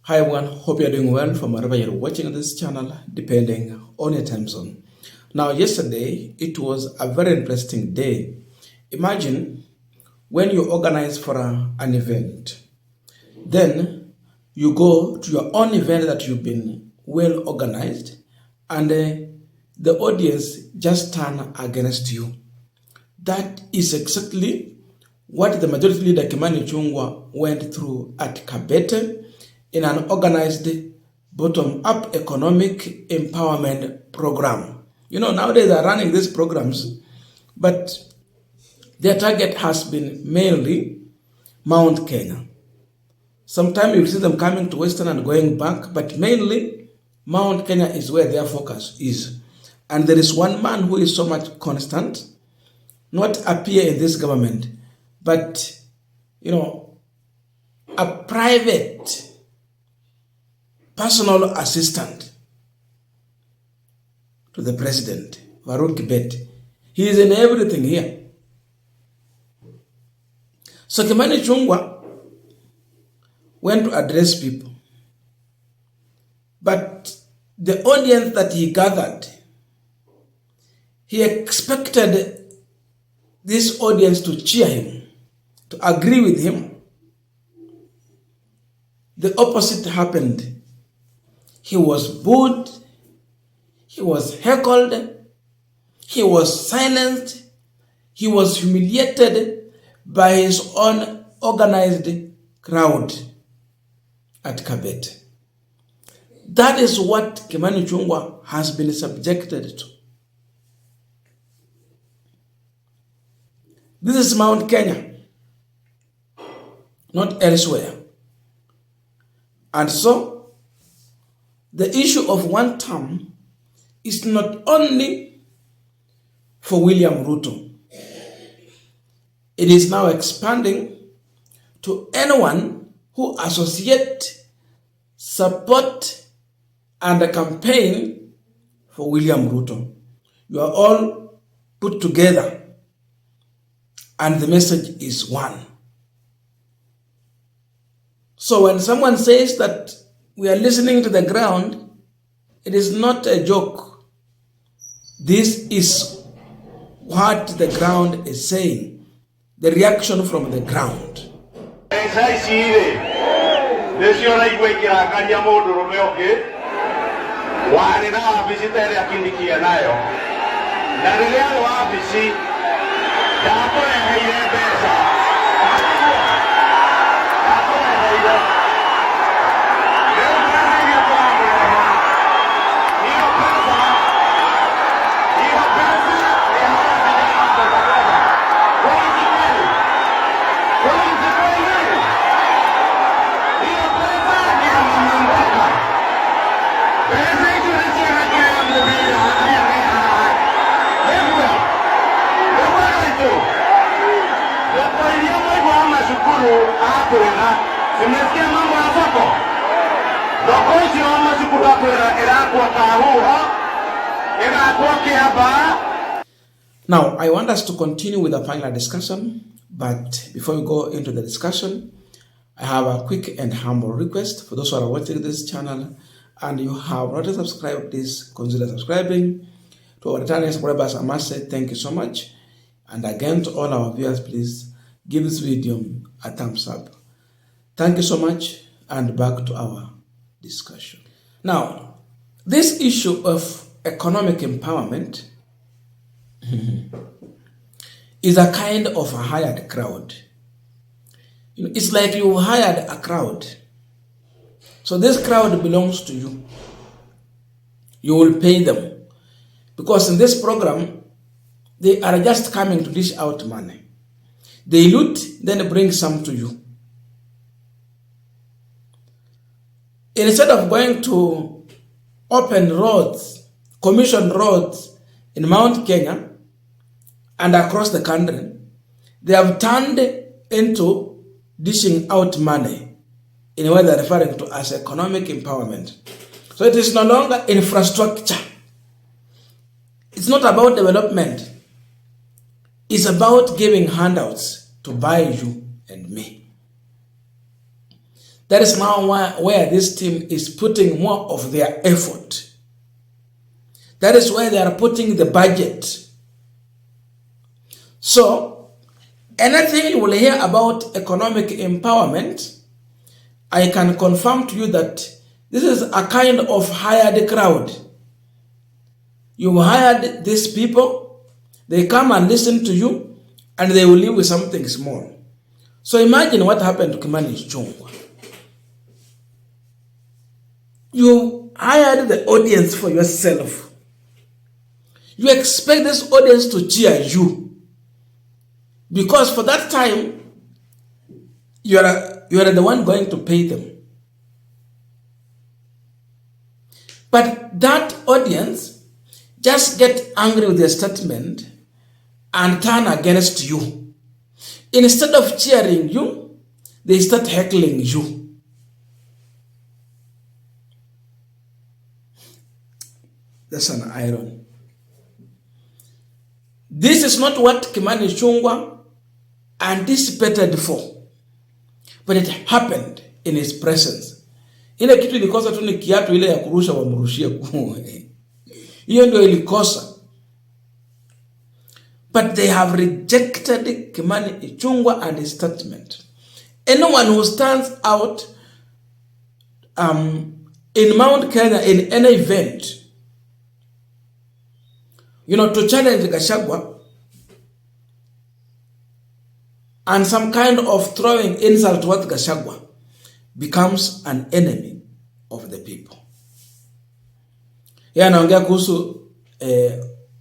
Hi everyone, hope you're doing well from wherever you're watching this channel, depending on your time zone. Now, yesterday, it was a very interesting day. Imagine when you organize for an event, then you go to your own event that you've been well organized, and the audience just turn against you. That is exactly what the majority leader Kimani Ichung'wa went through at Kabete in an organized bottom-up economic empowerment program. You know, nowadays they're running these programs, but their target has been mainly Mount Kenya. Sometimes you see them coming to Western and going back, but mainly Mount Kenya is where their focus is. And there is one man who is so much constant, not appear in this government, but, you know, a private personal assistant to the president, Kabete. He is in everything here. So Kimani Ichung'wa went to address people. But the audience that he gathered, he expected this audience to cheer him, to agree with him. The opposite happened. He was booed, he was heckled, he was silenced, he was humiliated by his own organized crowd at Kabete. That is what Kimani Ichung'wa has been subjected to. This is Mount Kenya, not elsewhere. And so, the issue of WANTAM is not only for William Ruto. It is now expanding to anyone who associate, support, and campaign for William Ruto. You are all put together, and the message is one. So when someone says that we are listening to the ground, it is not a joke. This is what the ground is saying. The reaction from the ground. Now, I want us to continue with the final discussion, but before we go into the discussion, I have a quick and humble request for those who are watching this channel and you have not subscribed, please consider subscribing. To our returning subscribers, I must say thank you so much. And again, to all our viewers, please give this video a thumbs up. Thank you so much, and back to our discussion. Now, this issue of economic empowerment is a kind of a hired crowd. It's like you hired a crowd. So this crowd belongs to you. You will pay them. Because in this program, they are just coming to dish out money. They loot, then bring some to you. Instead of going to open roads, commission roads in Mount Kenya and across the country, they have turned into dishing out money in a way they're referring to as economic empowerment. So it is no longer infrastructure. It's not about development. It's about giving handouts to buy you and me. That is now where this team is putting more of their effort. That is where they are putting the budget. So, anything you will hear about economic empowerment, I can confirm to you that this is a kind of hired crowd. You hired these people, they come and listen to you, and they will leave with something small. So imagine what happened to Kimani Ichung'wa. You hired the audience for yourself. You expect this audience to cheer you. Because for that time, you are the one going to pay them. But that audience just get angry with the statement and turn against you. Instead of cheering you, they start heckling you. That's an irony. This is not what Kimani Ichung'wa anticipated for, but it happened in his presence. Ile kitu ilikosa tu ni kiatu ile ya kurusha wamrushie kuwe. Hiyo ndio ilikosa. But they have rejected Kimani Ichung'wa and his statement. Anyone who stands out in Mount Kenya in any event, to challenge Gachagua and some kind of throwing insult towards Gachagua becomes an enemy of the people. Yeye anaongea kuhusu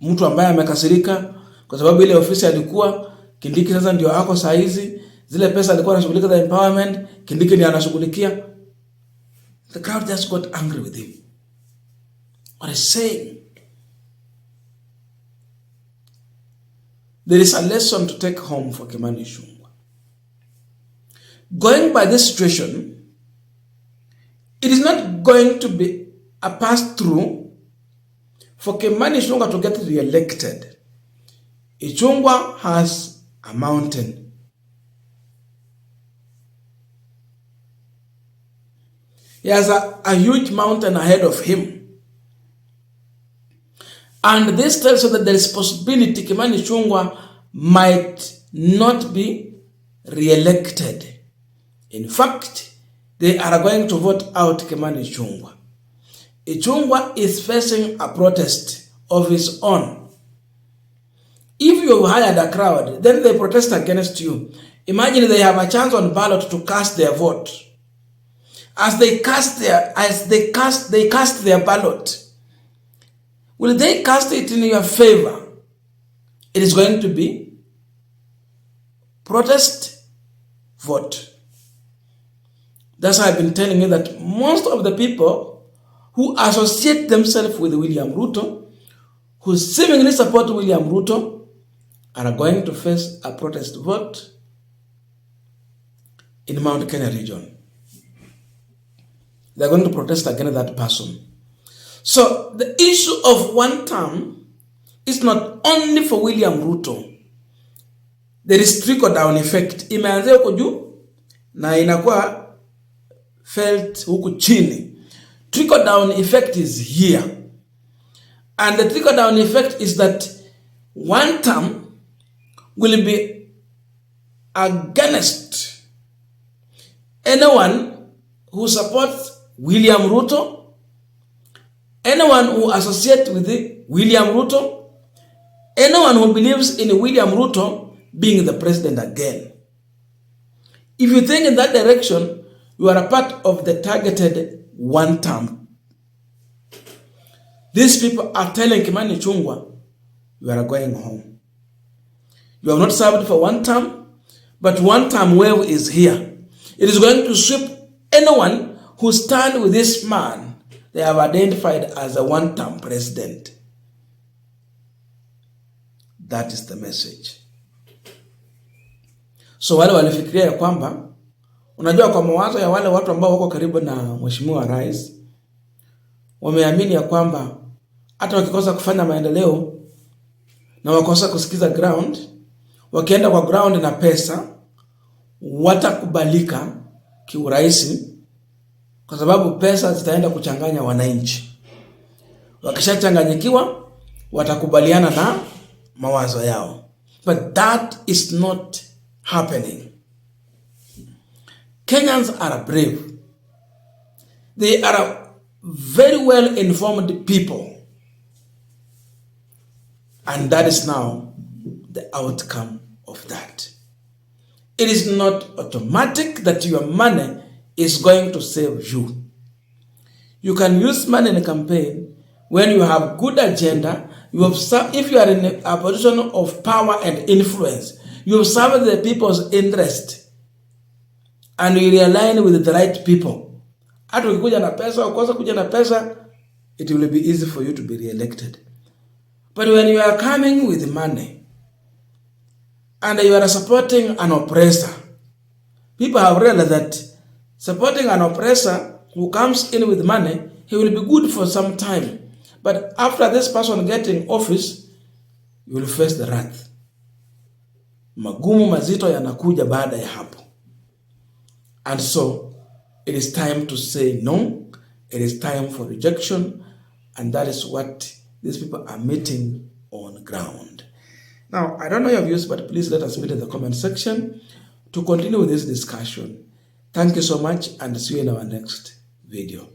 mtu ambaye amekasirika kwa sababu ile ofisi alikuwa Kindiki sasa ndio ako saa hizi, zile pesa alikuwa anashughulika za empowerment, Kindiki ndiye anashughulikia. The crowd just got angry with him. What is saying? There is a lesson to take home for Kimani Ichung'wa. Going by this situation, it is not going to be a pass-through for Kimani Ichung'wa to get re-elected. Ichung'wa has a mountain. He has a huge mountain ahead of him. And this tells us that there is possibility Kimani Ichung'wa might not be re-elected. In fact, they are going to vote out Kimani Ichung'wa. Ichung'wa is facing a protest of his own. If you hired a crowd, then they protest against you. Imagine they have a chance on ballot to cast their vote. As they cast their ballot, will they cast it in your favor? It is going to be protest vote. That's why I've been telling you that most of the people who associate themselves with William Ruto, who seemingly support William Ruto, are going to face a protest vote in Mount Kenya region. They're going to protest against that person. So the issue of WANTAM is not only for William Ruto. There is trickle-down effect. Imeanzia huko juu na inakuwa felt huku chini. Trickle-down effect is here. And the trickle-down effect is that WANTAM will be against anyone who supports William Ruto, anyone who associates with William Ruto, anyone who believes in William Ruto being the president again. If you think in that direction, you are a part of the targeted WANTAM. These people are telling Kimani Ichung'wa, you are going home. You have not served for WANTAM, but WANTAM wave is here. It is going to sweep anyone who stand with this man they have identified as a WANTAM president. That is the message. So wale walifikiria ya kwamba, unajua kwa mawazo ya wale watu ambao wako karibu na Mheshimiwa Rais, wameamini ya kwamba hata wakikosa kufanya maendeleo na wakosa kusikiza ground, wakienda kwa ground na pesa, watakubalika kiurahisi kwa sababu pesa zitaenda kuchanganya wananchi. Wakishachanganyikiwa watakubaliana na mawazo yao. But that is not happening. Kenyans are brave. They are very well informed people. And that is now the outcome of that. It is not automatic that your money is going to save you. You can use money in a campaign when you have good agenda. If you are in a position of power and influence, you have served the people's interest and you realign with the right people. Hata ukikuja na pesa, ukosa kuja na pesa, it will be easy for you to be re-elected. But when you are coming with money and you are supporting an oppressor, people have realized that supporting an oppressor who comes in with money, he will be good for some time. But after this person getting office, you will face the wrath. Magumu mazito yanakuja baada ya hapo. And so, it is time to say no. It is time for rejection. And that is what these people are meeting on ground. Now, I don't know your views, but please let us meet in the comment section to continue with this discussion. Thank you so much and see you in our next video.